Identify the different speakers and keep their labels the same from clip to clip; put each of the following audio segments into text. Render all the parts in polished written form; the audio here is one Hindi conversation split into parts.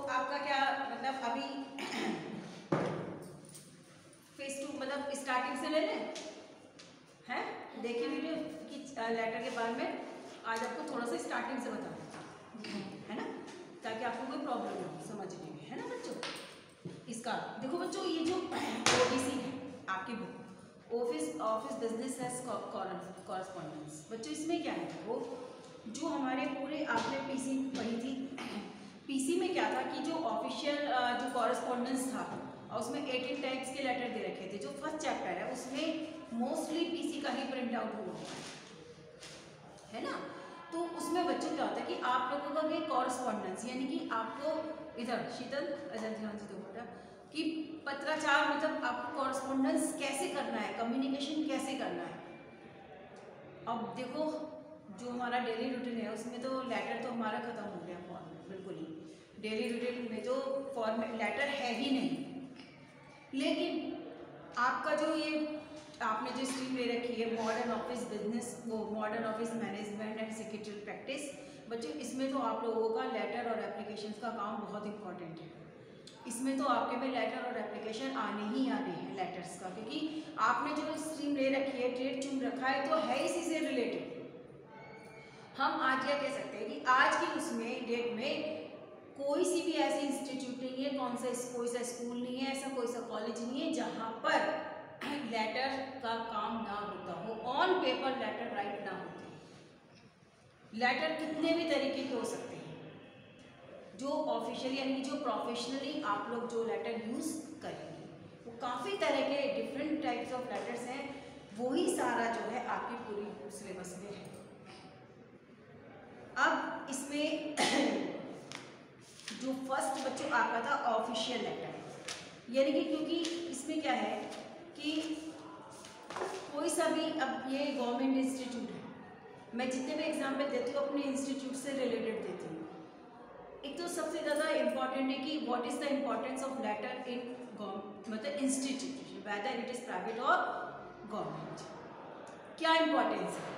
Speaker 1: आपका क्या मतलब अभी फेस टू मतलब स्टार्टिंग से ले लें हैं, देखिए वीडियो कि लेटर के बारे में आज आपको थोड़ा सा स्टार्टिंग से बता दें, है ना, ताकि आपको कोई प्रॉब्लम ना हो समझने में, है ना बच्चों। इसका देखो बच्चों, ये जो ओबीसी है आपकी book, office business as correspondence, बच्चों इसमें क्या है, वो जो हमारे पूरे आपने पीसी पढ़ी थी, पीसी में क्या था कि जो ऑफिशियल जो कॉरस्पॉन्डेंस था और उसमें 18 टाइप्स के लेटर दे रखे थे। जो फर्स्ट चैप्टर है उसमें मोस्टली पीसी का ही प्रिंट आउट हुआ है ना। तो उसमें बच्चों क्या होता है कि आप लोगों का भी कॉरस्पॉन्डेंस, यानी कि आपको इधर शीतल इधर ध्यान से देखो बेटा कि पत्राचार मतलब आपको कॉरस्पॉन्डेंस कैसे करना है, कम्युनिकेशन कैसे करना है। अब देखो जो हमारा डेली रूटीन है उसमें तो लेटर तो हमारा खत्म हो गया फॉर्मेट, बिल्कुल ही डेली रूटीन में तो फॉर्मेट लेटर है ही नहीं। लेकिन आपका जो ये आपने जो स्ट्रीम ले रखी है मॉडर्न ऑफिस बिजनेस, वो modern office management and secretarial practice, बच्चों इसमें तो आप लोगों का लेटर और एप्लीकेशन का काम बहुत इंपॉर्टेंट है। इसमें तो आपके में लेटर और एप्लीकेशन आने ही आने हैं लेटर्स का, क्योंकि आपने जो स्ट्रीम ले रखी है, ट्रेड चुन रखा है, तो है इसी से रिलेटेड। हम आज क्या कह सकते हैं कि आज की उसमें डेट में कोई सी भी ऐसी इंस्टीट्यूट नहीं है, कोई सा स्कूल नहीं है, ऐसा कोई सा कॉलेज नहीं है जहाँ पर लेटर का काम ना होता हो, ऑन पेपर लेटर राइट ना होते। लेटर कितने भी तरीके के हो सकते हैं, जो ऑफिशियली यानी जो प्रोफेशनली आप लोग जो लेटर यूज़ करेंगे वो काफ़ी तरह के डिफरेंट टाइप्स ऑफ लेटर्स हैं। वही सारा जो है आपकी पूरी सिलेबस में है। अब इसमें जो फर्स्ट बच्चों आपका था ऑफिशियल लेटर, यानी कि क्योंकि इसमें क्या है कि कोई सा भी, अब ये गवर्नमेंट इंस्टीट्यूट है, मैं जितने भी एग्जाम्पल देती हूँ अपने इंस्टीट्यूट से रिलेटेड देती हूँ। एक तो सबसे ज़्यादा इम्पॉर्टेंट है कि what is the importance of letter in मतलब institution, whether it is private और गवर्नमेंट, क्या इम्पोर्टेंस है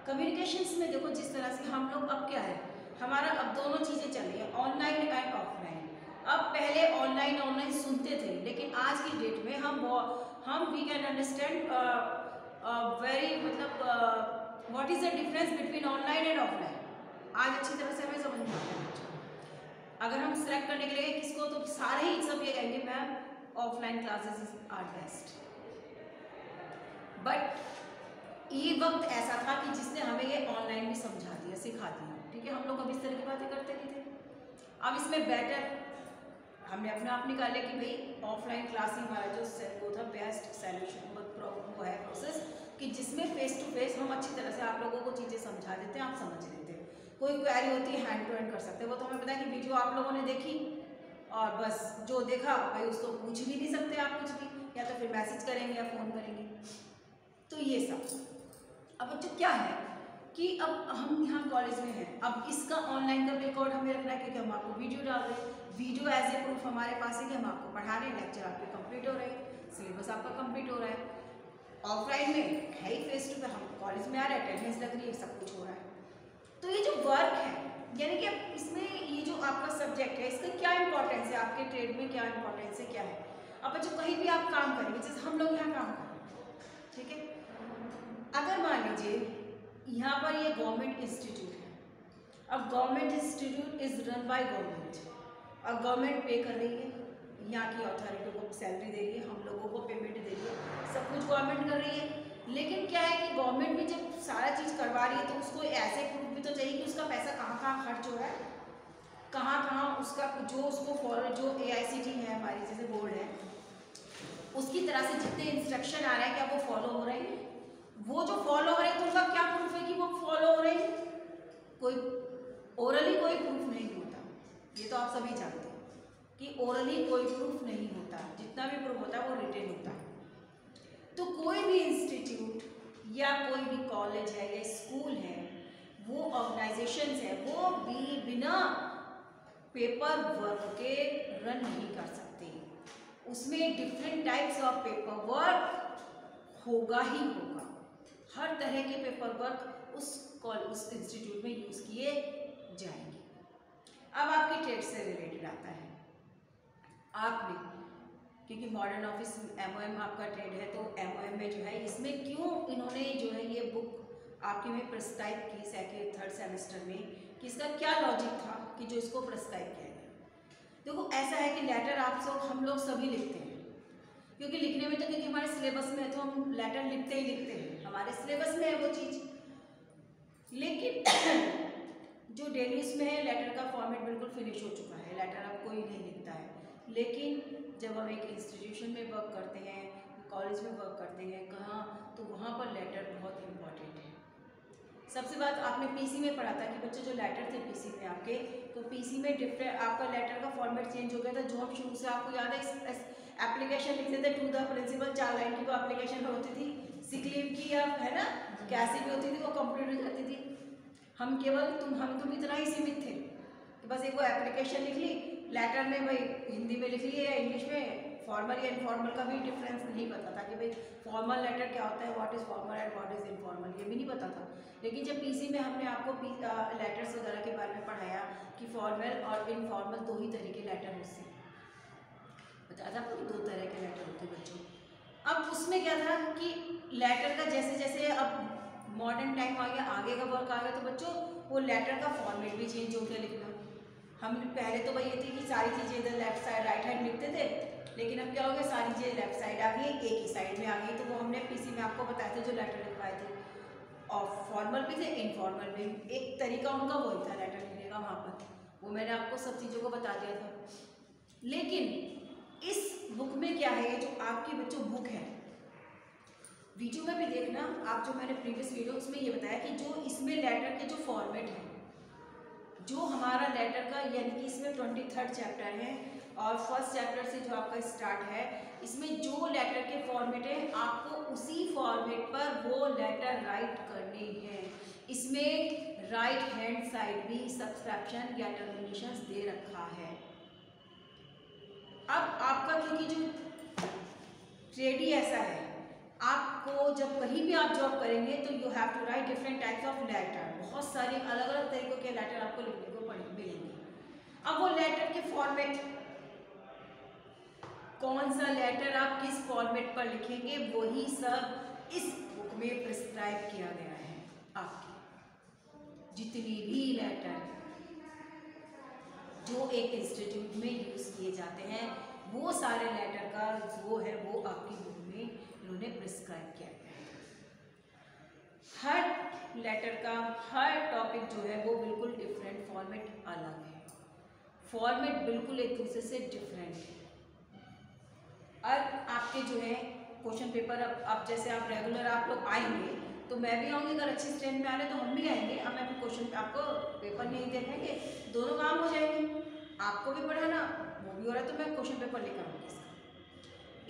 Speaker 1: कम्युनिकेशंस में। देखो जिस तरह से हम लोग अब क्या है, हमारा अब दोनों चीज़ें चल रही हैं, ऑनलाइन एंड ऑफलाइन। अब पहले ऑनलाइन सुनते थे, लेकिन आज की डेट में हम वी कैन अंडरस्टैंड वेरी मतलब what is the difference between online and offline. आज अच्छी तरह से हमें समझ में आता है। अगर हम सिलेक्ट करने के लिए किसको, तो सारे ही सब ये कहेंगे ma'am offline classes are best. But ये वक्त ऐसा था कि जिसने हमें ये ऑनलाइन भी समझा दिया, सिखा दिया, ठीक है। हम लोग कभी इस तरह की बातें करते नहीं थे। अब इसमें बेटर हमने अपने आप निकाले कि भाई ऑफलाइन क्लास ही हमारा जो वो था बेस्ट सैल्यूशन वो है प्रोसेस, कि जिसमें फेस टू फेस हम अच्छी तरह से आप लोगों को चीज़ें समझा देते हैं, आप समझ लेते हैं। कोई क्वेरी होती है हैंड टू हैंड कर सकते हैं, वो तो हमें पता है कि वीडियो आप लोगों ने देखी और बस जो देखा भाई उसको पूछ भी नहीं सकते आप कुछ भी, या तो फिर मैसेज करेंगे या फ़ोन करेंगे। तो ये सब अब बच्चों क्या है कि अब हम यहाँ कॉलेज में हैं, अब इसका ऑनलाइन का रिकॉर्ड हमें रखना है, क्योंकि हम आपको वीडियो डाल रहे हैं, वीडियो एज ए प्रूफ हमारे पास है कि हम आपको पढ़ा रहे हैं, लेक्चर आपके कंप्लीट हो रहे हैं, सिलेबस आपका कंप्लीट हो रहा है। ऑफलाइन में है ही फेस टू फेस, हम कॉलेज में आ रहे हैं, अटेंडेंस लग रही है, सब कुछ हो रहा है। तो ये जो वर्क है, यानी कि अब इसमें ये जो आपका सब्जेक्ट है इसका क्या इंपॉर्टेंस है, आपके ट्रेड में क्या इंपॉर्टेंस है, क्या है। अब बच्चों कहीं भी आप काम करेंगे, जैसे हम लोग यहाँ काम कर रहे हैं, ठीक है। अगर मान लीजिए यहाँ पर ये गवर्नमेंट इंस्टीट्यूट है, अब government institute is run by government, और गवर्नमेंट पे कर रही है, यहाँ की अथॉरिटी को सैलरी दे रही है, हम लोगों को पेमेंट दे रही है, सब कुछ गवर्नमेंट कर रही है। लेकिन क्या है कि गवर्नमेंट भी जब सारा चीज़ करवा रही है तो उसको ऐसे प्रूफ भी तो चाहिए कि उसका पैसा कहाँ कहाँ खर्च हो रहा है, कहाँ कहाँ उसका जो उसको फॉलो, जो AICTE है हमारी जैसे बोर्ड है, उसकी तरह से जितने इंस्ट्रक्शन आ रहे हैं क्या वो फॉलो हो रहे हैं, वो जो फॉलो हो रहे हैं तो उनका क्या प्रूफ है कि वो फॉलो हो रहे हैं। कोई ओरली कोई प्रूफ नहीं होता, ये तो आप सभी जानते हैं कि ओरली कोई प्रूफ नहीं होता, जितना भी प्रूफ होता है वो रिटेन होता है। तो कोई भी इंस्टीट्यूट या कोई भी कॉलेज है या स्कूल है, वो ऑर्गेनाइजेशंस है, वो भी बिना पेपर वर्क के रन नहीं कर सकते। उसमें different types of paper work होगा ही होगा, हर तरह के पेपर वर्क उस इंस्टीट्यूट में यूज़ किए जाएंगे। अब आपकी ट्रेड से रिलेटेड आता है, आपने क्योंकि मॉडर्न ऑफिस MOM आपका ट्रेड है, तो MOM में जो है इसमें क्यों इन्होंने जो है ये बुक आपके में प्रिस्क्राइब की सेकेंड थर्ड सेमेस्टर में, कि इसका क्या लॉजिक था कि जो इसको प्रिस्क्राइब किया गया। देखो ऐसा है कि लेटर आप सब हम लोग सभी लिखते हैं, क्योंकि लिखने में तो क्योंकि हमारे सिलेबस में है तो हम लेटर लिखते ही लिखते हैं, हमारे सिलेबस में है वो चीज़। लेकिन जो डेली उसमें है लेटर का फॉर्मेट बिल्कुल फिनिश हो चुका है, लेटर अब कोई नहीं लिखता है। लेकिन जब हम एक इंस्टीट्यूशन में वर्क करते हैं, कॉलेज में वर्क करते हैं कहाँ, तो वहाँ पर लेटर बहुत इम्पॉर्टेंट है। सबसे बात आपने पीसी में पढ़ा था कि बच्चे जो लेटर थे पीसी में आपके, तो पीसी में डिफरेंट आपका लेटर का फॉर्मेट चेंज हो गया था। जो हम शुरू से आपको याद है एप्लीकेशन लिखते थे टू द प्रिंसिपल, 4 लाइन की वो एप्लीकेशन होती थी, सिक लीव की या है ना कैसी भी होती थी, वो कंप्लीट हो जाती थी। हम केवल हम इतना ही सीमित थे कि बस एक वो एप्लीकेशन लिख ली, लेटर में भाई हिंदी में लिख लिए या इंग्लिश में, फॉर्मल या इनफॉर्मल का भी डिफरेंस नहीं पता था कि भाई फॉर्मल लेटर क्या होता है, what is formal and what is informal, ये भी नहीं पता था। लेकिन जब पीसी में हमने आपको लेटर्स वगैरह के बारे में पढ़ाया कि फॉर्मल और इनफॉर्मल 2 ही तरह के लेटर होते, बताया था आपको 2 तरह के लेटर होते बच्चों। अब उसमें क्या था कि लेटर का जैसे जैसे अब मॉडर्न टाइम आ गया, आगे का वर्क आ गया, तो बच्चों वो लेटर का फॉर्मेट भी चेंज हो गया लिखना। हम पहले तो भाई ये थी कि सारी चीज़ें इधर लेफ्ट साइड राइट हैंड लिखते थे, लेकिन अब क्या हो गया, सारी चीज़ें लेफ्ट साइड आ गई, एक ही साइड में आ गई। तो वो हमने पीसी में आपको बताए थे जो लेटर लिखवाए थे, और फॉर्मल भी थे इनफॉर्मल भी, एक तरीका उनका वही था लेटर लिखने का वहाँ पर, वो मैंने आपको सब चीज़ों को बता दिया था। लेकिन इस बुक में क्या है, जो आपकी बच्चों बुक है, वीडियो में भी देखना आप, जो मैंने प्रीवियस वीडियो उसमें ये बताया कि जो इसमें लेटर के जो फॉर्मेट है, जो हमारा लेटर का, यानी कि इसमें 23rd चैप्टर है और फर्स्ट चैप्टर से जो आपका स्टार्ट है, इसमें जो लेटर के फॉर्मेट है आपको उसी फॉर्मेट पर वो लेटर राइट करने हैं। इसमें राइट हैंड साइड भी सब्सक्रिप्शन या टर्मिनेशन दे रखा है। अब आपका क्योंकि जो ट्रेड ही ऐसा है, आपको जब कहीं भी आप जॉब करेंगे तो you have to write different types of letter, बहुत सारे अलग अलग तरीकों के लेटर आपको लिखने को मिलेंगे। अब वो लेटर के फॉर्मेट, कौन सा लेटर आप किस फॉर्मेट पर लिखेंगे, वही सब इस बुक में प्रिस्क्राइब किया गया है। आपके जितनी भी लेटर जो एक इंस्टीट्यूट में यूज़ किए जाते हैं, वो सारे लेटर का जो है वो आपकी बुक में इन्होंने प्रिस्क्राइब किया गया है। हर लेटर का हर टॉपिक जो है वो बिल्कुल डिफरेंट, फॉर्मेट अलग है, फॉर्मेट बिल्कुल एक दूसरे से डिफरेंट है। और आपके जो है क्वेश्चन पेपर, अब जैसे आप रेगुलर आप लोग आएंगे, तो मैं भी आऊँगी, अगर अच्छी स्ट्रेंथ में आ रहे तो हम भी आएंगे। अब मैं क्वेश्चन आपको पेपर नहीं देखेंगे, दोनों काम हो जाएंगे, आपको भी पढ़ाना वो भी हो रहा है, तो मैं क्वेश्चन पेपर लेकर आऊँगी।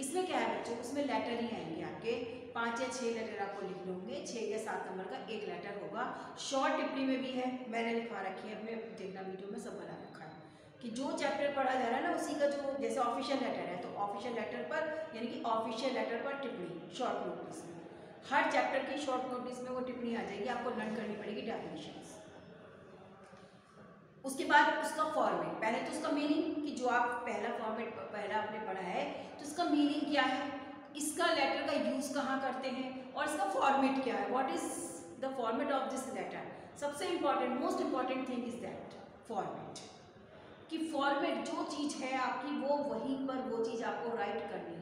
Speaker 1: इसमें क्या है बच्चों, उसमें लेटर ही आएंगे आपके 5 या 6 लेटर आपको लिखने होंगे, 6 या 7 नंबर का एक लेटर होगा। शॉर्ट टिप्पणी में भी है, मैंने लिखवा रखी है, अपने देखना वीडियो में सब बना रखा है कि जो चैप्टर पढ़ा जा रहा है ना उसी का जो, जैसे ऑफिशियल लेटर है तो ऑफिशियल लेटर पर, यानी कि ऑफिशियल लेटर पर टिप्पणी शॉर्ट नोटिस में, हर चैप्टर की शॉर्ट नोटिस में वो टिप्पणी आ जाएगी, आपको लर्न करनी पड़ेगी डेफिनेशंस। उसके बाद उसका फॉर्मेट, पहले तो उसका मीनिंग कि जो आप पहला फॉर्मेट पहला आपने पढ़ा है तो उसका मीनिंग क्या है, इसका लेटर का यूज़ कहाँ करते हैं, और इसका फॉर्मेट क्या है, what is the format of this letter. सबसे important, most important thing is that format, कि फॉर्मेट जो चीज़ है आपकी वो वहीं पर वो चीज़ आपको राइट करनी है।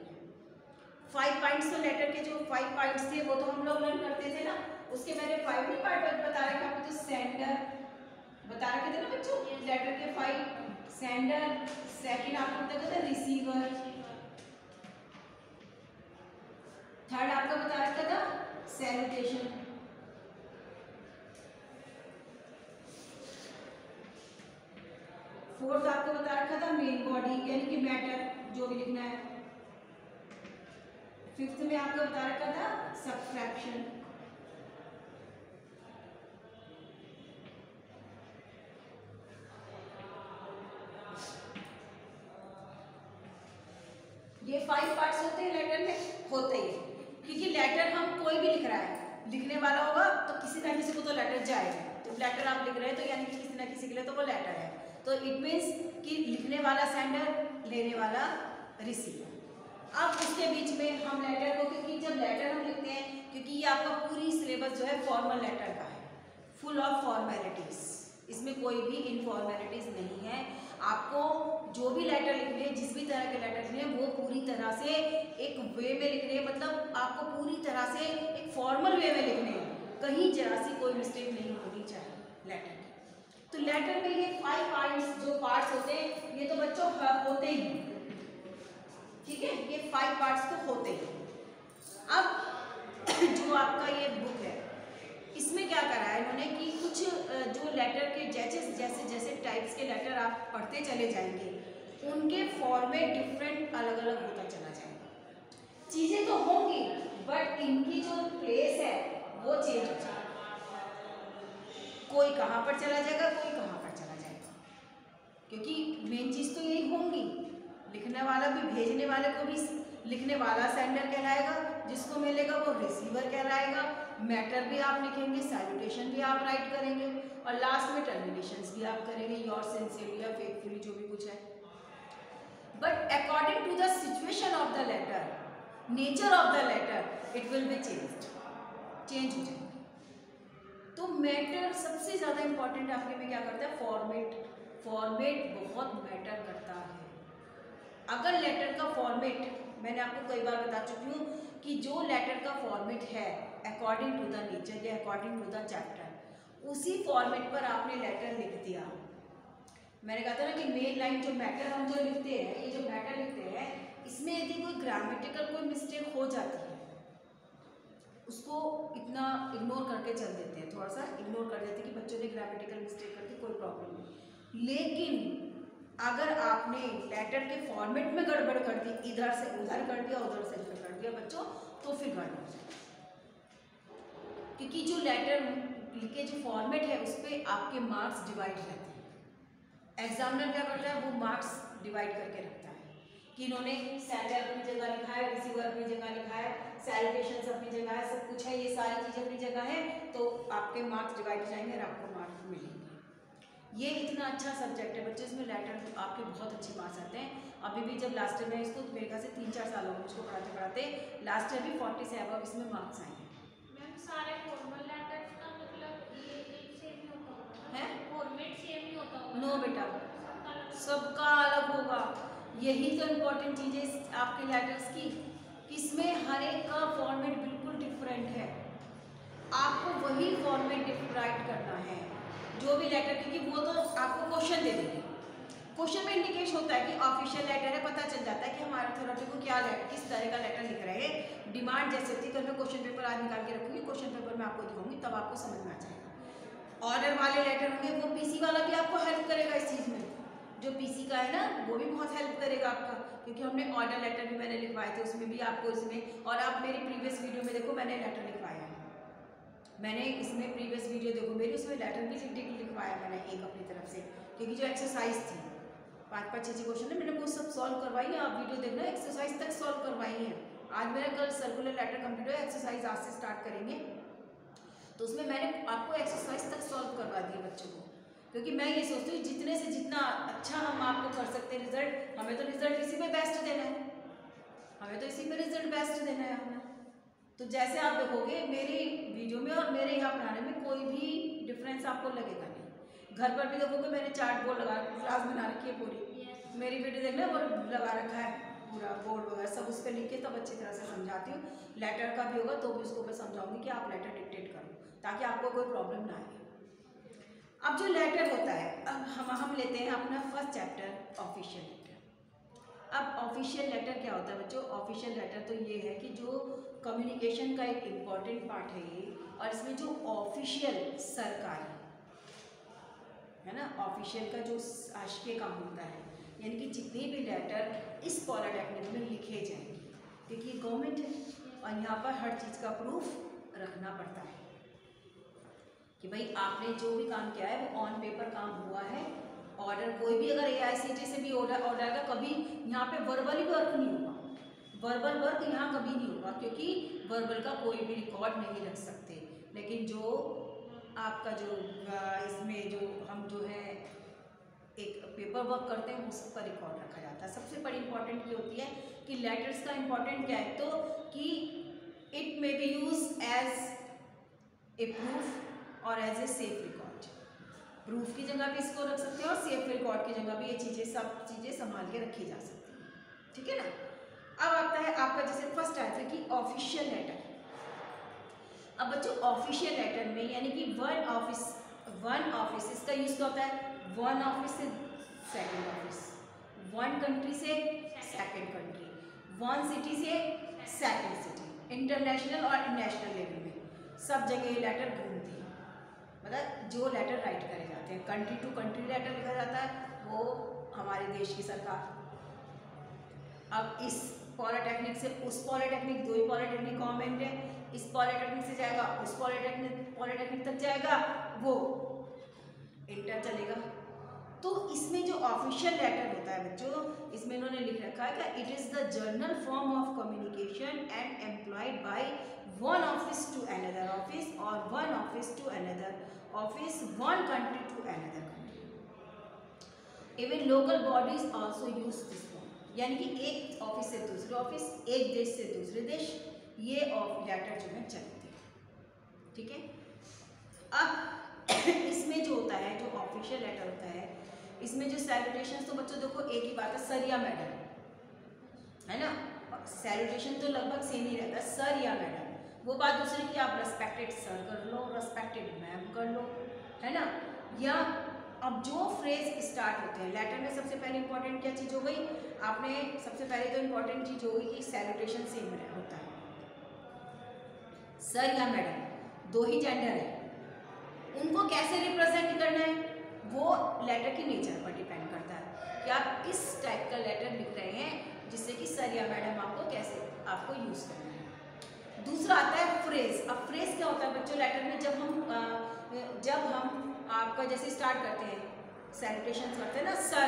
Speaker 1: 5 पॉइंट्स तो लेटर के जो 5 पॉइंट्स थे वो तो हम लोग लर्न करते थे ना, उसके मैंने 5 नहीं पार्ट बता रखे आपको, तो सेंडर बता रखे थे ना बच्चों, लेटर के 5, सेंडर, सेकंड आपको बता रखा था रिसीवर, थर्ड आपको बता रखा था सैल्यूटेशन, फोर्थ आपको बता रखा था मेन बॉडी यानी कि मैटर जो भी लिखना है, फिफ्थ में आपको बता रखा था सब्सट्रैक्शन, ये 5 पार्ट्स होते हैं लेटर में, होते ही, क्योंकि लेटर हम कोई भी लिख रहा है, लिखने वाला होगा तो किसी ना किसी को तो लेटर जाएगा, तो लेटर आप लिख रहे हैं तो यानी कि किसी ना किसी के लिए तो वो लेटर है। तो इट मीन्स कि लिखने वाला सेंडर, लेने वाला रिसीवर। अब उसके बीच में हम लेटर को, क्योंकि जब लेटर हम लिखते हैं, क्योंकि ये आपका पूरी सिलेबस जो है फॉर्मल लेटर का है, फुल ऑफ फॉर्मेलिटीज, इसमें कोई भी इनफॉर्मेलिटीज नहीं है। आपको जो भी लेटर लिखने हैं, जिस भी तरह के लेटर लिखने हैं, वो पूरी तरह से एक वे में लिखने हैं, मतलब आपको पूरी तरह से एक फॉर्मल वे में लिखने हैं, कहीं जरा सी कोई मिस्टेक नहीं होनी चाहिए लेटर की। तो लेटर में ये 5 पार्ट्स, जो पार्ट्स होते हैं, ये तो बच्चों होते ही, ठीक है, ये 5 पार्ट्स तो होते हैं। अब जो आपका ये बुक है, इसमें क्या करा है इन्होंने कि कुछ जो लेटर के जैसे जैसे टाइप्स के लेटर आप पढ़ते चले जाएंगे, उनके फॉर्मेट डिफरेंट अलग अलग होता चला जाएगा। चीज़ें तो होंगी, बट इनकी जो प्लेस है वो चेंज हो जाएगा। कोई कहाँ पर चला जाएगा, कोई कहाँ पर चला जाएगा, क्योंकि मेन चीज़ तो यही होंगी। लिखने वाला भी, भेजने वाले को भी लिखने वाला सेंडर कहलाएगा, जिसको मिलेगा वो रिसीवर कहलाएगा। मैटर भी आप लिखेंगे, सैल्यूटेशन भी आप राइट करेंगे, और लास्ट में टर्मिनेशंस भी आप करेंगे, योर सिंसियरली या फेथफुली, जो भी कुछ है। But according to the situation of the letter, nature of the letter, it will be change हो जाएगा। तो मैटर सबसे ज़्यादा इंपॉर्टेंट आपके में क्या करता है, फॉर्मेट बहुत मैटर करता है। अगर लेटर का फॉर्मेट, मैंने आपको कई बार बता चुकी हूँ कि जो लेटर का फॉर्मेट है अकॉर्डिंग टू द नेचर या अकॉर्डिंग टू द चैप्टर, उसी फॉर्मेट पर आपने लेटर लिख दिया। मैंने कहा था ना कि मेन लाइन जो मैटर हम जो लिखते हैं, ये जो मैटर लिखते हैं, इसमें यदि कोई ग्रामेटिकल कोई मिस्टेक हो जाती है, उसको इतना इग्नोर करके चल देते हैं, थोड़ा सा इग्नोर कर देते हैं कि बच्चों ने ग्रामेटिकल मिस्टेक करके कोई प्रॉब्लम नहीं। लेकिन अगर आपने लेटर के फॉर्मेट में गड़बड़ कर दी, इधर से उधर कर दिया, उधर से इधर कर दिया बच्चों, तो फिर गड़बड़ हो जाएगा। क्योंकि जो लेटर के जो फॉर्मेट है, उस पर आपके मार्क्स डिवाइड रहते हैं। एग्जामिनर क्या करता है, वो मार्क्स डिवाइड करके रखता है कि इन्होंने सेंडर अपनी जगह लिखा है, रिसीवर अपनी जगह लिखा है, सैल्यूटेशंस अपनी जगह है, सब कुछ है, ये सारी चीज़ें अपनी जगह है, तो आपके मार्क्स डिवाइड हो जाएंगे और आपको मार्क्स मिलेंगे। ये इतना अच्छा सब्जेक्ट है बच्चों, इसमें लेटर आपके बहुत अच्छे मार्क्स आते हैं। अभी भी जब लास्ट ईयर में इसको, मेरे ख्याल से 3-4 साल हो गए मुझको पढ़ाते पढ़ाते, लास्ट ईयर भी 40 से अबव इसमें मार्क्स आए हैं।
Speaker 2: मैम सारे फॉर्मल लेटर्स का मतलब ये एक सेम ही होता होगा
Speaker 1: है,
Speaker 2: फॉर्मेट सेम ही होता होगा?
Speaker 1: नो बेटा, सबका अलग होगा। यही तो इम्पोर्टेंट चीज़ है आपके लेटर्स की, इसमें हर एक का फॉर्मेट बिल्कुल डिफरेंट है। आपको वही फॉर्मेट राइट करना है जो भी लेटर, क्योंकि वो तो आपको क्वेश्चन दे देंगे। क्वेश्चन में इंडिकेट होता है कि ऑफिशियल लेटर है, पता चल जाता है कि हमारे अथॉरिटी को क्या किस तरह का लेटर लिख रहे हैं। डिमांड जैसे होती है, कल मैं क्वेश्चन पेपर आज निकाल के रखूँगी, क्वेश्चन पेपर में आपको दिखाऊंगी, तब आपको समझ में आ जाएगा। ऑर्डर वाले लेटर होंगे, वो पीसी वाला भी आपको हेल्प करेगा इस चीज़ में। जो पीसी का है ना, वो भी बहुत हेल्प करेगा आपका, क्योंकि हमने ऑर्डर लेटर भी मैंने लिखवाए थे, उसमें भी आपको इसमें, और आप मेरी प्रीवियस वीडियो में देखो, मैंने लेटर लिखवाया है, मैंने इसमें प्रीवियस वीडियो देखो मेरी, उसमें लेटर भी लिखवाया मैंने एक अपनी तरफ से, क्योंकि जो एक्सरसाइज थी 5-5 6 क्वेश्चन है, मैंने वो सब सॉल्व करवाई है। आप वीडियो देखना, एक्सरसाइज तक सॉल्व करवाई है। आज मेरा कल सर्कुलर लेटर कंप्लीट हो, एक्सरसाइज आज से स्टार्ट करेंगे, तो उसमें मैंने आपको एक्सरसाइज तक सॉल्व करवा दिया बच्चों को, क्योंकि मैं ये सोचती हूँ जितने से जितना अच्छा हम आपको कर सकते हैं रिजल्ट, हमें तो रिजल्ट इसी में बेस्ट देना है, हमें तो इसी में रिजल्ट बेस्ट देना है हमें। तो जैसे आप देखोगे मेरी वीडियो में और मेरे यहाँ पढ़ाने में कोई भी डिफरेंस आपको लगेगा नहीं। घर पर भी देखोगे मैंने चार्ट बोर्ड लगा, क्लास बना रखी है पूरी, मेरी वीडियो देखना वो लगा रखा है पूरा बोर्ड वगैरह सब, उस पर लिख के तब अच्छी तरह से समझाती हूँ। लेटर का भी होगा तो भी उसको मैं समझाऊंगी कि आप लेटर डिक्टेट करो, ताकि आपको कोई प्रॉब्लम ना आए। अब जो लेटर होता है, अब हम लेते हैं अपना फर्स्ट चैप्टर ऑफिशियल लेटर। अब ऑफिशियल लेटर क्या होता है बच्चों, ऑफिशियल लेटर तो ये है कि जो कम्युनिकेशन का एक इम्पॉर्टेंट पार्ट है ये, और इसमें जो ऑफिशियल सरकारी है ना, ऑफिशियल का जो शासकीय काम होता है, यानी कि जितने भी लेटर इस पॉलिटेक्निक में लिखे जाएंगे, क्योंकि गवर्नमेंट है और यहाँ पर हर चीज़ का प्रूफ रखना पड़ता है कि भाई आपने जो भी काम किया है वो ऑन पेपर काम हुआ है। ऑर्डर कोई भी अगर AICTE से भी ऑर्डर आएगा, कभी यहाँ पे वर्बली वर्क नहीं होगा, वर्बल वर्क यहाँ कभी नहीं होगा, क्योंकि वर्बल का कोई भी रिकॉर्ड नहीं रख सकते। लेकिन जो आपका जो इसमें जो हम जो है एक पेपर वर्क करते हैं उसका रिकॉर्ड रखा जाता है। सबसे बड़ी इंपॉर्टेंट ये होती है कि लेटर्स का इंपॉर्टेंट क्या है, तो कि it may be use as a proof और as a safe record. Proof की जगह भी इसको रख सकते हैं और सेफ रिकॉर्ड की जगह भी ये चीज़ें सब चीज़ें संभाल के रखी जा सकती हैं, ठीक है ना। अब आता है आपका जैसे फर्स्ट आया था कि ऑफिशियल लेटर। अब बच्चों ऑफिशियल लेटर में यानी कि वन ऑफिस इसका यूज क्या होता है, वन ऑफिस से सेकंड ऑफिस, वन कंट्री से सेकंड कंट्री, वन सिटी से सेकंड सिटी, इंटरनेशनल और नेशनल लेवल में सब जगह ये लेटर घूमती है। मतलब जो लेटर राइट करे जाते हैं, कंट्री टू कंट्री लेटर लिखा जाता है, वो हमारे देश की सरकार। अब इस पॉलिटेक्निक से उस पॉलिटेक्निक, दो ही पॉलिटेक्निक गवर्नमेंट है, इस पॉलिटेक्निक से जाएगा उस पॉलिटेक्निक तक जाएगा, वो इंटर चलेगा। तो इसमें जो ऑफिशियल लेटर होता है बच्चों, इसमें इन्होंने लिख रखा है कि it is the general form of communication and employed by one office to another office और one office to another office, one country to another country. Even local bodies also use this form, यानी कि एक ऑफिस से दूसरे ऑफिस, एक देश से दूसरे देश, ये लेटर जो है चलते हैं, ठीक है। अब इसमें जो होता है, जो ऑफिशियल लेटर होता है, इसमें जो सैल्यूटेशन, तो बच्चों देखो एक ही बात है, सर या मैडम, है ना। सैल्यूटेशन तो लगभग सेम ही रहता है, सर या मैडम। वो बात दूसरी कि आप रेस्पेक्टेड सर कर लो, रेस्पेक्टेड मैम कर लो, है ना। या अब जो फ्रेज स्टार्ट होते हैं लेटर में, सबसे पहले इंपॉर्टेंट क्या चीज़ हो गई, आपने सबसे पहले तो इंपॉर्टेंट चीज़ हो गई कि सैल्यूटेशन सेम होता है, सर या मैडम दो ही जेंडर है, उनको कैसे रिप्रेजेंट करना है वो लेटर की नेचर पर डिपेंड करता है कि आप किस टाइप का लेटर लिख रहे हैं, जिससे कि सर या मैडम आपको कैसे आपको यूज़ करना है। दूसरा आता है फ्रेज। अब फ्रेज क्या होता है बच्चों लेटर में, जब हम आपका जैसे स्टार्ट करते हैं, सैल्यूटेशन करते हैं ना, sir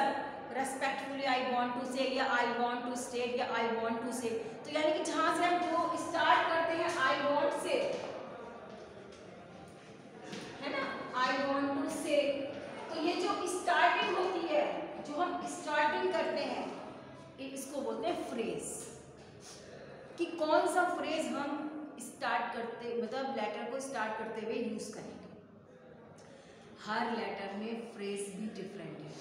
Speaker 1: respectfully I want to say, या आई वांट टू स्टेट, या आई वांट टू से, तो यानी कि जहाँ से हम जो स्टार्ट करते हैं आई वांट से, है ना, आई वांट टू से, तो ये जो स्टार्टिंग होती है, जो हम स्टार्टिंग करते हैं, इसको बोलते हैं फ्रेज। कि कौन सा फ्रेज हम स्टार्ट करते, मतलब लेटर को स्टार्ट करते हुए यूज करेंगे। हर लेटर में फ्रेज भी डिफरेंट है,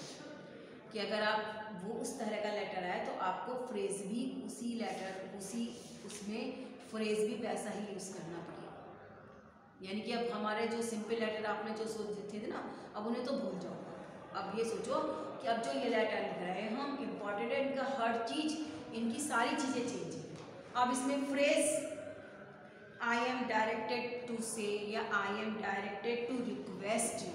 Speaker 1: कि अगर आप वो उस तरह का लेटर आए तो आपको फ्रेज भी उसी लेटर उसमें फ्रेज भी वैसा ही यूज करना पड़ेगा। यानी कि अब हमारे जो सिंपल लेटर आपने जो सोचे थे ना, अब उन्हें तो भूल जाओ। अब ये सोचो कि अब जो ये लेटर लिख रहे हैं हम, इम्पॉर्टेंट है, इनका हर चीज़, इनकी सारी चीज़ें चेंज है। अब इसमें phrase I am directed to say या I am directed to request,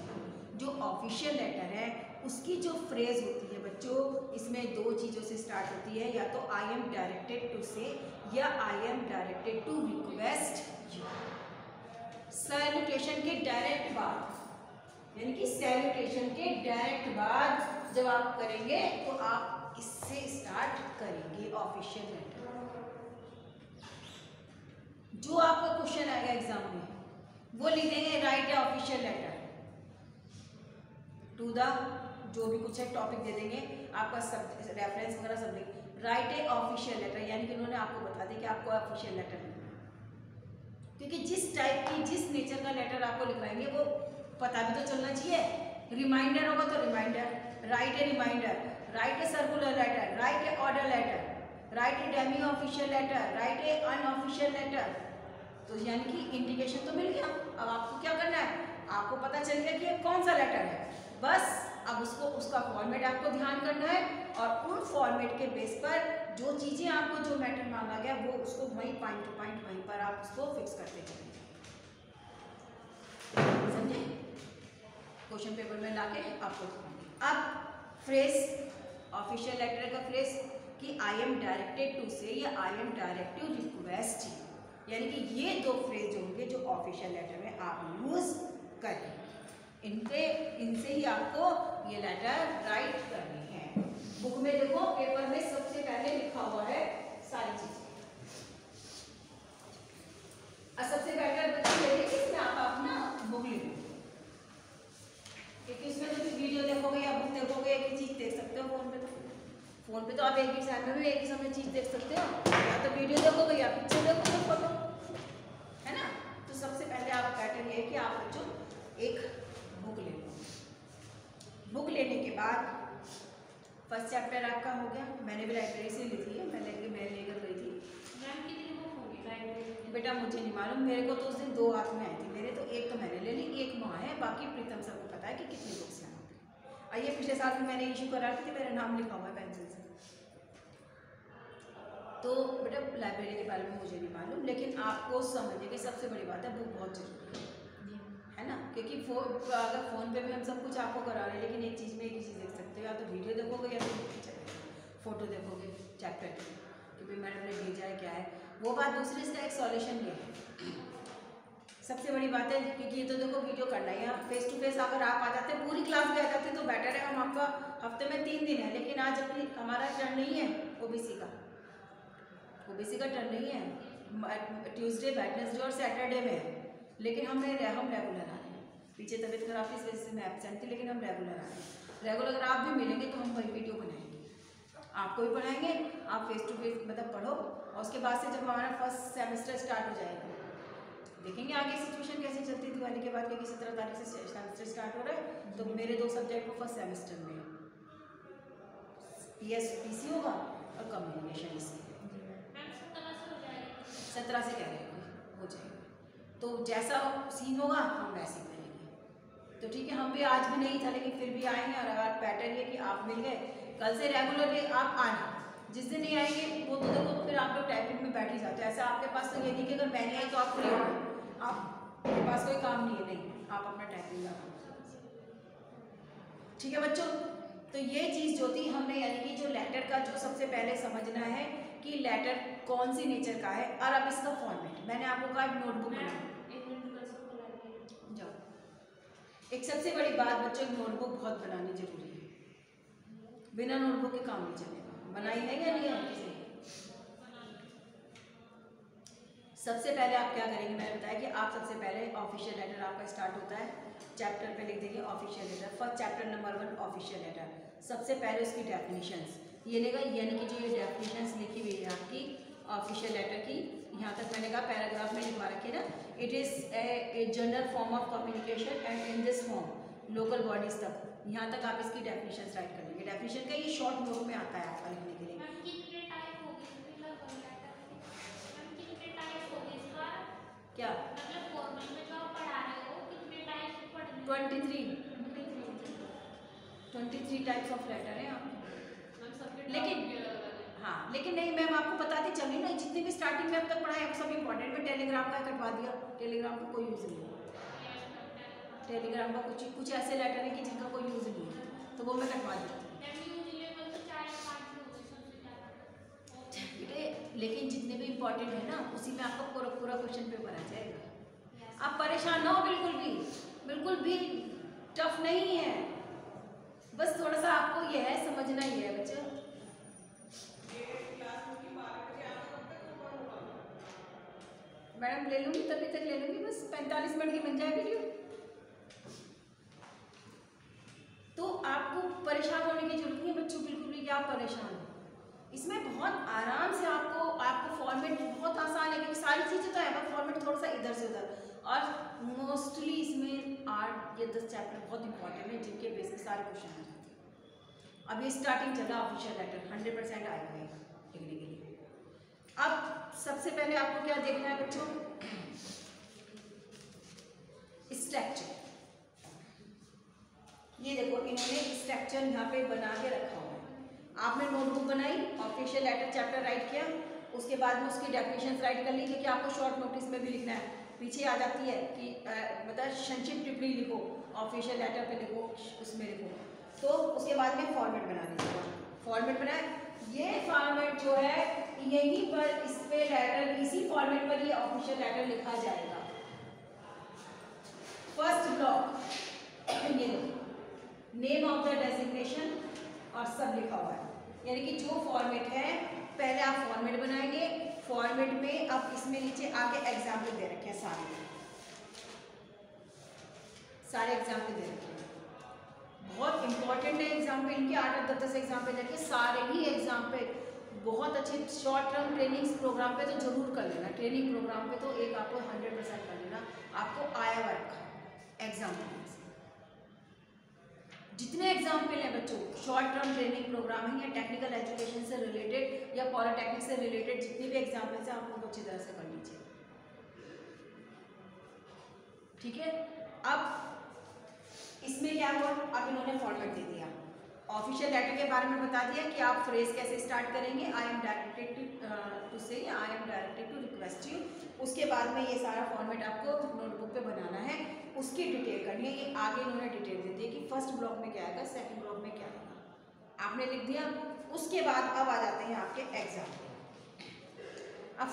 Speaker 1: जो ऑफिशियल लेटर है उसकी जो फ्रेज होती है बच्चों, इसमें दो चीज़ों से स्टार्ट होती है, या तो आई एम डायरेक्टेड टू से या I am directed to request you. Salutation के डायरेक्ट बाद, यानी कि सैल्यूटेशन के डायरेक्ट बाद जब आप करेंगे तो आप इससे स्टार्ट करेंगे ऑफिशियल लेटर। जो आपका क्वेश्चन आएगा एग्जाम में वो लिख देंगे write a official letter to the, जो भी कुछ है टॉपिक दे देंगे, आपका सब रेफरेंस वगैरह सब देंगे, राइट ए ऑफिशियल लेटर, यानी कि उन्होंने आपको बता दिया कि आपको ऑफिशियल लेटर लिखना है। क्योंकि जिस टाइप की, जिस नेचर का लेटर आपको लिखवाएंगे वो पता भी तो चलना चाहिए। रिमाइंडर होगा तो reminder, write a reminder, write a circular letter, write a order letter, write a demi official letter, write a unofficial letter. तो यानी कि इंडिकेशन तो मिल गया। अब आपको क्या करना है, आपको पता चल गया कि ये कौन सा लेटर है, बस अब उसका फॉर्मेट आपको ध्यान करना है, और उन फॉर्मेट के बेस पर जो चीज़ें आपको, जो मैटर मांगा गया वो उसको वहीं पॉइंट टू पॉइंट वहीं पर आप उसको फिक्स करते जाएंगे। समझे? क्वेश्चन पेपर में लाके आपको। अब फ्रेज, ऑफिशियल लेटर का फ्रेज कि I am directed to say या I am direct to request, यानी कि ये दो फ्रेज होंगे जो ऑफिशियल लेटर में आप यूज करें। इनसे ही आपको ये लेटर राइट करनी है। बुक में देखो, पेपर में सबसे पहले लिखा हुआ है सारी चीजें। सबसे बेटर बच्चे इसमें आप अपना बुक लिखो, क्योंकि इसमें जो वीडियो देखोगे या बुक देखोगे फ़ोन पे तो आप एक ही समय में एक ही समय चीज़ देख सकते हो, या तो वीडियो देखोगे या पिक्चर देखोगे, फोटो, है ना। तो सबसे पहले आप पैटर्न ये है कि आप बच्चों एक बुक ले लो। बुक लेने के बाद फर्स्ट चैप्टर आपका हो गया। मैंने भी लाइब्रेरी से ली थी, मैं लेकर गई थी।
Speaker 2: मैम कितनी बुक होगी लाइब्रेरी?
Speaker 1: बेटा मुझे नहीं मालूम, मेरे को तो उस दिन 2 हाथ में आई थी। मेरे तो एक तो मैंने ले ली, एक वहाँ है, बाकी प्रीतम सर को पता है कि कितनी बुक्स हैं। आइए पिछले साल भी मैंने इशू करा थी, मेरा नाम लिखा हुआ है पेंसिल से। तो बेटा लाइब्रेरी के बारे में मुझे नहीं मालूम, लेकिन आपको समझने की सबसे बड़ी बात है बुक बहुत जरूरी है ना, क्योंकि अगर फ़ोन पे भी हम सब कुछ आपको करा रहे हैं, लेकिन एक चीज़ में एक ही चीज़ देख सकते हो, या तो वीडियो देखोगे या तो फोटो देखोगे चैप्टर की कि भाई मैडम ने भेजा है क्या है वो बात। दूसरी इसका एक सॉल्यूशन ये है, सबसे बड़ी बात है, क्योंकि ये तो देखो वीडियो करना है, फेस टू फेस अगर आप आ जाते पूरी क्लास भी आ जाती तो बेटर है। हम आपका हफ्ते में 3 दिन है, लेकिन आज अपनी हमारा टर्न नहीं है ओबीसी का टर्न नहीं है। ट्यूसडे, वेडनेसडे और सैटरडे में है, लेकिन हम रेगुलर आ रहे हैं। पीछे तबीयत खराब थी इस वजह से मैं एब्सेंट थी, लेकिन हम रेगुलर आ रहे हैं। रेगुलर अगर आप भी मिलेंगे तो हम वही वीडियो बनाएंगे, आपको भी पढ़ाएंगे, आप फेस टू फेस मतलब पढ़ो, और उसके बाद से जब हमारा फर्स्ट सेमेस्टर स्टार्ट हो जाएगा देखेंगे आगे सिचुएशन कैसे चलती है। दिवाली के बाद क्योंकि 17 तारीख से सेमेस्टर स्टार्ट हो रहा है, तो मेरे 2 सब्जेक्ट को फर्स्ट सेमेस्टर में पीएसपीसी होगा और कम्युनिकेशन इसकी 17 से कह रहे हैं हो जाएगा। तो जैसा सीन होगा हम वैसे ही करेंगे। तो ठीक है, हम भी आज भी नहीं था लेकिन फिर भी आएंगे, और अगर पैटर्न ये कि आप मिल गए, कल से रेगुलरली आप आना। जिस दिन नहीं आएंगे वो तो देखो फिर आप लोग टाइपिंग में बैठ ही जाते हो। ऐसा आपके पास तो ये नहीं कि अगर मैं नहीं आई तो आप फ्री हो गए, आपके पास कोई काम नहीं है, नहीं, आप अपना टाइपिंग का ठीक है बच्चों। तो ये चीज़ जो थी हमने, यानी कि जो लेटर का जो सबसे पहले समझना है कि लेटर कौन सी नेचर का है, और अब इसका फॉर्मेट मैंने आपको कहा नोटबुक जाओ। एक सबसे बड़ी बात बच्चों, नोटबुक बहुत बनानी जरूरी है, बिना नोटबुक के काम नहीं चलेगा। बनाई है या नहीं है? सबसे पहले आप क्या करेंगे, मैंने बताया कि आप सबसे पहले ऑफिशियल लेटर आपका स्टार्ट होता है, चैप्टर पे लिख देंगे official letter. First chapter number 1 official letter. सबसे पहले उसकी डेफिनेशंस ये लेगा, यानी कि जो ये डेफिनेशंस लिखी हुई है आपकी ऑफिशियल लेटर की, यहाँ तक मैंने कहा पैराग्राफ में लिखवा रखी है ना, it is a general form of communication and in this form local bodies तक, यहाँ तक आप इसकी डेफिनेशन राइट कर लेंगे। डेफिनेशन का ये शॉर्ट नोट में आता है आपका लिखने के लिए। क्या?
Speaker 2: मतलब फॉर्मल में जो आप पढ़ा रहे हो कितने टाइप पढ़ने?
Speaker 1: 23 टाइप्स ऑफ लेटर हैं आपके, लेकिन हाँ, लेकिन नहीं मैम आपको बताती चली ना, जितने भी स्टार्टिंग में अब तक पढ़ाए अब सब इंपॉर्टेंट में टेलीग्राम का कटवा दिया। टेलीग्राम का कोई यूज़ नहीं है, टेलीग्राम का कुछ ऐसे लेटर हैं कि जिनका कोई यूज़ नहीं है, तो वो मैं कटवा देती हूँ। लेकिन जितने भी इम्पोर्टेंट है ना उसी में आपका पूरा क्वेश्चन पेपर आ जाएगा। आप परेशान ना हो, बिल्कुल भी टफ नहीं है, बस थोड़ा सा आपको यह है समझना ही है बच्चों। मैडम ले लूँगी, तभी तक ले लूँगी, बस 45 मिनट की बन जाए वीडियो। तो आपको परेशान होने की जरूरत नहीं है बच्चों, बिल्कुल भी, क्या आप परेशान हो। इसमें बहुत आराम से आपको फॉर्मेट बहुत आसान है, क्योंकि सारी चीज़ें तो है, बस फॉर्मेट थोड़ा सा इधर से उधर, और मोस्टली इसमें 8 या 10 चैप्टर बहुत इंपॉर्टेंट है जिनके बेस पे सारे क्वेश्चन आ जाते हैं। अब ये स्टार्टिंग चला ऑफिशियल लेटर 100% आएगा लिखने के लिए। अब सबसे पहले आपको क्या देखना है बच्चों, स्ट्रक्चर। ये देखो इन्होंने स्ट्रक्चर यहाँ पे बना के रखा हुआ है। आपने नोटबुक बनाई, ऑफिशियल लेटर चैप्टर राइट किया, उसके बाद में उसकी डेफिनेशंस राइट कर ली, क्योंकि आपको शॉर्ट नोटिस में भी लिखना है। पीछे आ जाती है कि मतलब संक्षिप्त टिप्पणी लिखो, ऑफिशियल लेटर पे लिखो, उसमें लिखो। तो उसके बाद में फॉर्मेट बना लीजिए। फॉर्मेट बनाए, ये फॉर्मेट जो है यहीं पर इस पे लेटर, इसी फॉर्मेट पर ये ऑफिशियल लेटर लिखा जाएगा। फर्स्ट ब्लॉक ये नेम ऑफ द डेजिग्नेशन और सब लिखा हुआ है, यानी कि जो फॉर्मेट है पहले आप फॉर्मेट बनाएंगे। फॉर्मेट में अब इसमें नीचे आगे एग्जाम्पल दे रखे हैं, सारे एग्जाम्पल दे रखे हैं। बहुत इंपॉर्टेंट है एग्जाम पे, इनके 8-10 एग्जाम पे जाके सारे ही एग्जाम पे बहुत अच्छे शॉर्ट टर्म ट्रेनिंग्स प्रोग्राम पे तो जरूर कर लेना। ट्रेनिंग प्रोग्राम पे तो एक आपको 100% कर लेना, आपको आया हुआ रखा है एग्जाम में से। जितने एग्जाम्पल हैं बच्चों शॉर्ट टर्म ट्रेनिंग प्रोग्राम है या टेक्निकल एजुकेशन से रिलेटेड या पॉलिटेक्निक से रिलेटेड, जितने भी एग्जाम्पल्स हैं आप लोग अच्छी तरह से कर लीजिए, ठीक है। अब इसमें क्या हुआ, अब इन्होंने फॉर्मेट दे दिया, ऑफिशियल लेटर के बारे में बता दिया कि आप फ्रेज कैसे स्टार्ट करेंगे, आई am directed to say, I am directed to request you. उसके बाद में ये सारा फॉर्मेट आपको नोटबुक पे बनाना है, उसकी डिटेल करनी है। ये आगे इन्होंने डिटेल दे दी है कि फर्स्ट ब्लॉक में क्या आएगा, सेकंड ब्लॉक में क्या आएगा, आपने लिख दिया। उसके बाद अब आ जाते हैं आपके एग्जाम। अब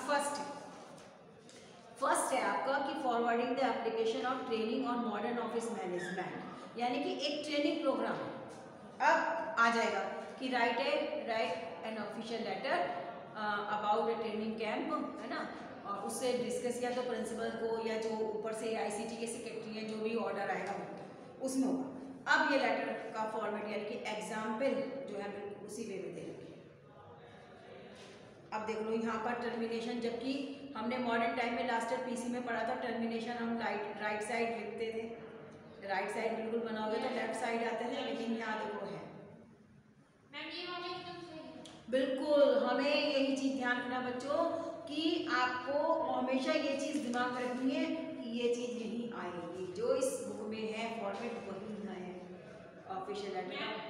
Speaker 1: फर्स्ट है आपका कि forwarding the application of training on modern office management, यानी कि एक ट्रेनिंग प्रोग्राम। अब आ जाएगा कि write an official letter about a training camp, है ना, और उससे डिस्कस किया तो प्रिंसिपल को या जो ऊपर से आईसीटी के सेक्रेटरी हैं जो भी ऑर्डर आएगा उसमें होगा। अब ये लेटर का फॉर्मेट यानी कि एग्जाम्पल जो है बिल्कुल उसी वे में दे रखी है। अब देख लो यहाँ पर टर्मिनेशन, जबकि हमने मॉडर्न टाइम में लास्ट ईयर पीसी में पढ़ा था टर्मिनेशन हम राइट साइड लिखते थे, राइट साइड बिल्कुल बनाओगे तो लेफ्ट साइड आते थे, लेकिन यहाँ देखो है बिल्कुल। हमें यही चीज़ ध्यान रखना बच्चों कि आपको हमेशा ये चीज़ दिमाग में रखनी है कि ये चीज़ यही आएगी, जो इस बुक में है फॉर्मेट वही है ऑफिशियल लेटर।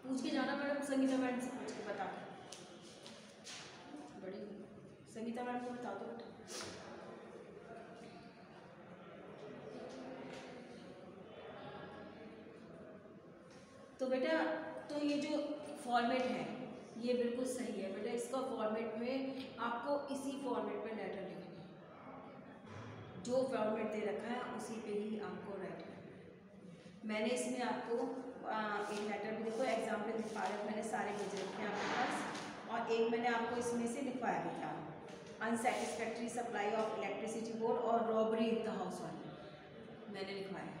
Speaker 1: पूछ के जाना मैडम, संगीता मैडम से पूछ के बता के, बड़ी संगीता मैडम को बता दो बेटा। तो बेटा तो ये जो फॉर्मेट है ये बिल्कुल सही है बेटा, इसका फॉर्मेट में आपको इसी फॉर्मेट में लेटर लिखना है, जो फॉर्मेट दे रखा है उसी पे ही आपको राइट करना है। मैंने इसमें आपको एक लेटर भी देखो एग्जाम्पल लिखा है, मैंने सारे भेजे रखे हैं आपके पास, और एक मैंने आपको इसमें से लिखवाया भी था, unsatisfactory supply of electricity board और रॉबरी इन द हाउस वाले मैंने लिखवाया है।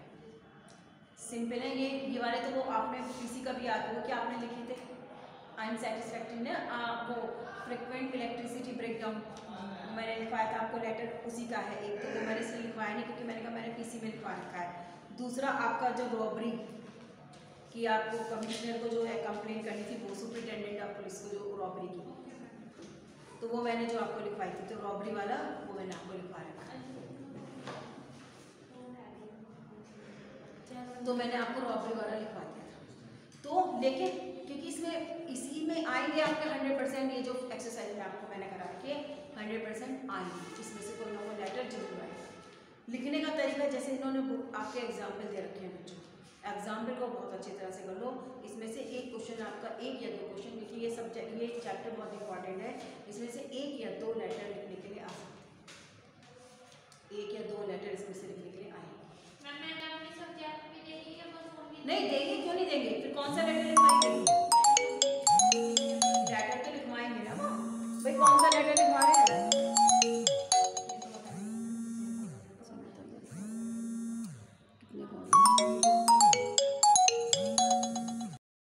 Speaker 1: सिंपल है ये वाले तो वो आपने पीसी का भी याद होगा कि आपने लिखे थे अनसेटिस्फैक्ट्री ने वो फ्रिक्वेंट इलेक्ट्रिसिटी ब्रेकडाउन मैंने लिखवाया था आपको लेटर, उसी का है एक, तो वो मैंने इसलिए लिखवाया नहीं क्योंकि मैंने कहा मैंने पीसी में लिखवा रखा है। दूसरा आपका जो रॉबरी कि आपको कमिश्नर को जो है कंप्लेन करनी थी, वो सुपरिटेंडेंट ऑफ पुलिस को जो रॉबरी की, तो वो मैंने जो आपको लिखवाई थी, तो रॉबरी वाला वो मैंने आपको लिखवा रखा है, तो मैंने आपको रॉबरी वाला लिखवा दिया था। तो लेकिन क्योंकि इसमें इसी में आएंगे आपके 100%, ये जो एक्सरसाइज में आपको मैंने करा रखी है 100% आएंगे, जिसमें से कोई ना कोई लेटर जरूर आएगा। लिखने का तरीका जैसे इन्होंने आपके एग्जाम्पल दे रखे हैं बच्चों, एग्जाम्पल को बहुत अच्छी तरह से कर लो। इसमें से एक क्वेश्चन आपका, एक या दो क्वेश्चन, क्योंकि ये सब्जेक्ट ये चैप्टर बहुत इंपॉर्टेंट है, इसमें से एक या दो लेटर लिखने के लिए आ सकते हैं, एक या दो लेटर इसमें से लिखने के लिए आएंगे। नहीं देंगे, क्यों नहीं देंगे, फिर कौन सा लेटर लिखवाएंगे, लेटर तो लिखवाएंगे ना भाई, कौन सा